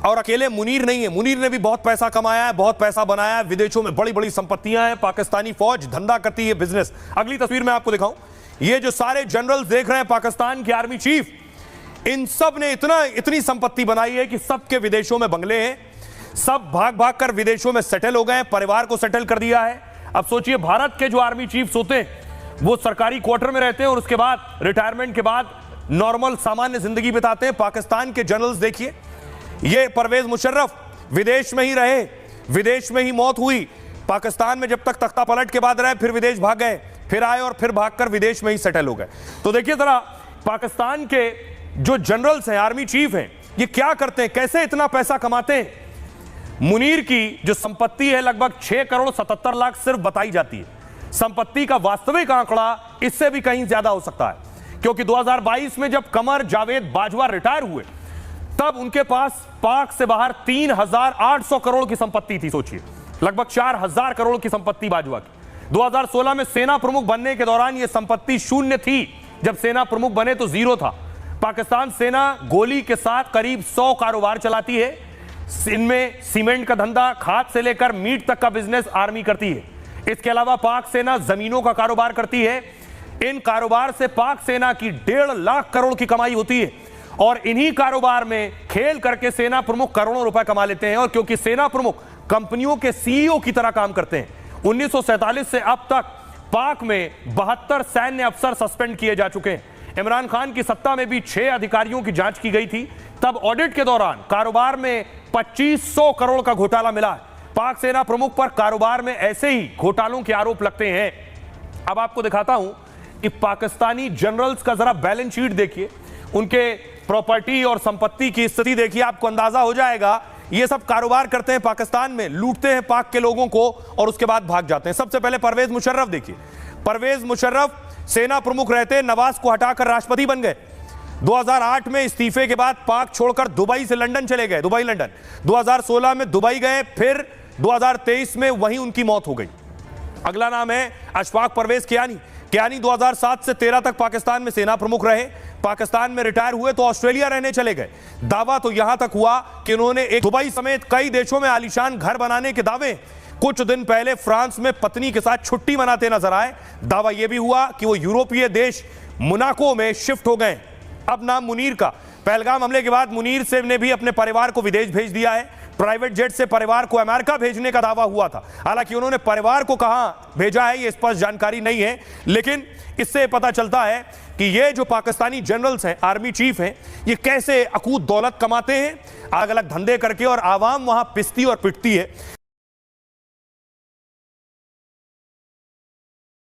और अकेले मुनीर नहीं है, मुनीर ने भी बहुत पैसा कमाया है, बहुत पैसा बनाया है, विदेशों में बड़ी बड़ी संपत्तियां हैं, पाकिस्तानी फौज धंधा करती है, बिजनेस। अगली तस्वीर मैं आपको दिखाऊं, ये जो सारे जनरल्स देख रहे हैं, पाकिस्तान के आर्मी चीफ, इन सब ने इतनी संपत्ति बनाई है कि सबके विदेशों में बंगले हैं, सब भाग भाग कर विदेशों में सेटल हो गए हैं, परिवार को सेटल कर दिया है। अब सोचिए, भारत के जो आर्मी चीफ्स होते हैं वो सरकारी क्वार्टर में रहते हैं और उसके बाद रिटायरमेंट के बाद नॉर्मल सामान्य जिंदगी बिताते हैं। पाकिस्तान के जनरल्स देखिए, ये परवेज मुशर्रफ विदेश में ही रहे, विदेश में ही मौत हुई, पाकिस्तान में जब तक तख्ता पलट के बाद रहे, फिर विदेश भाग गए, फिर आए और फिर भागकर विदेश में ही सेटल हो गए। तो देखिए जरा, पाकिस्तान के जो जनरल्स हैं, आर्मी चीफ हैं, ये क्या करते हैं, कैसे इतना पैसा कमाते हैं। मुनीर की जो संपत्ति है लगभग 6 करोड़ 77 लाख सिर्फ बताई जाती है। संपत्ति का वास्तविक आंकड़ा इससे भी कहीं ज्यादा हो सकता है, क्योंकि 2022 में जब कमर जावेद बाजवा रिटायर हुए तब उनके पास पाक से बाहर 3,800 करोड़ की संपत्ति थी। सोचिए, लगभग 4,000 करोड़ की संपत्ति बाजवा की। 2016 में सेना प्रमुख बनने के दौरान यह संपत्ति शून्य थी, जब सेना प्रमुख बने तो जीरो था। पाकिस्तान सेना गोली के साथ करीब 100 कारोबार चलाती है, इनमें सीमेंट का धंधा, खाद से लेकर मीट तक का बिजनेस आर्मी करती है। इसके अलावा पाक सेना जमीनों का कारोबार करती है। इन कारोबार से पाक सेना की 1.5 लाख करोड़ की कमाई होती है और इन्हीं कारोबार में खेल करके सेना प्रमुख करोड़ों रुपए कमा लेते हैं। और क्योंकि सेना प्रमुख कंपनियों के सीईओ की तरह काम करते हैं, 1947 से अब तक पाक में 72 सैन्य अफसर सस्पेंड किए जा चुके हैं। इमरान खान की सत्ता में भी 6 अधिकारियों की जांच की गई थी, तब ऑडिट के दौरान कारोबार में 2500 करोड़ का घोटाला मिला है। पाक सेना प्रमुख पर कारोबार में ऐसे ही घोटालों के आरोप लगते हैं। अब आपको दिखाता हूं कि पाकिस्तानी जनरल्स का जरा बैलेंस शीट देखिए, उनके प्रॉपर्टी और संपत्ति की स्थिति देखिए, आपको अंदाजा हो जाएगा। ये सब कारोबार करते हैं पाकिस्तान में, लूटते हैं पाक के लोगों को और उसके बाद भाग जाते हैं। सबसे पहले परवेज मुशर्रफ देखिए, परवेज मुशर्रफ सेना प्रमुख रहते, नवाज को हटाकर राष्ट्रपति बन गए। 2008 में इस्तीफे के बाद पाक छोड़कर दुबई से लंदन चले गए, दुबई लंदन। 2016 में दुबई गए, फिर 2023 में वहीं उनकी मौत हो गई। अगला नाम है अशफाक परवेज कियानी। कियानी 2007 से 13 तक पाकिस्तान में सेना प्रमुख रहे, पाकिस्तान में रिटायर हुए तो ऑस्ट्रेलिया रहने चले गए। दावा तो यहां तक हुआ कि उन्होंने एक दुबई समेत कई देशों में आलीशान घर बनाने के दावे। कुछ दिन पहले फ्रांस में पत्नी के साथ छुट्टी मनाते नजर आए। दावा यह भी हुआ कि वो यूरोपीय देश मोनाको में शिफ्ट हो गए। अब नाम मुनीर का, पहलगाम हमले के बाद मुनीर से ने भी अपने परिवार को विदेश भेज दिया है। प्राइवेट जेट से परिवार को अमेरिका भेजने का दावा हुआ था, हालांकि उन्होंने परिवार को कहां भेजा है ये स्पष्ट जानकारी नहीं है, लेकिन इससे पता चलता है कि ये जो पाकिस्तानी जनरल्स हैं, आर्मी चीफ हैं, ये कैसे अकूत दौलत कमाते हैं अलग अलग धंधे करके, और आवाम वहां पिसती और पिटती है।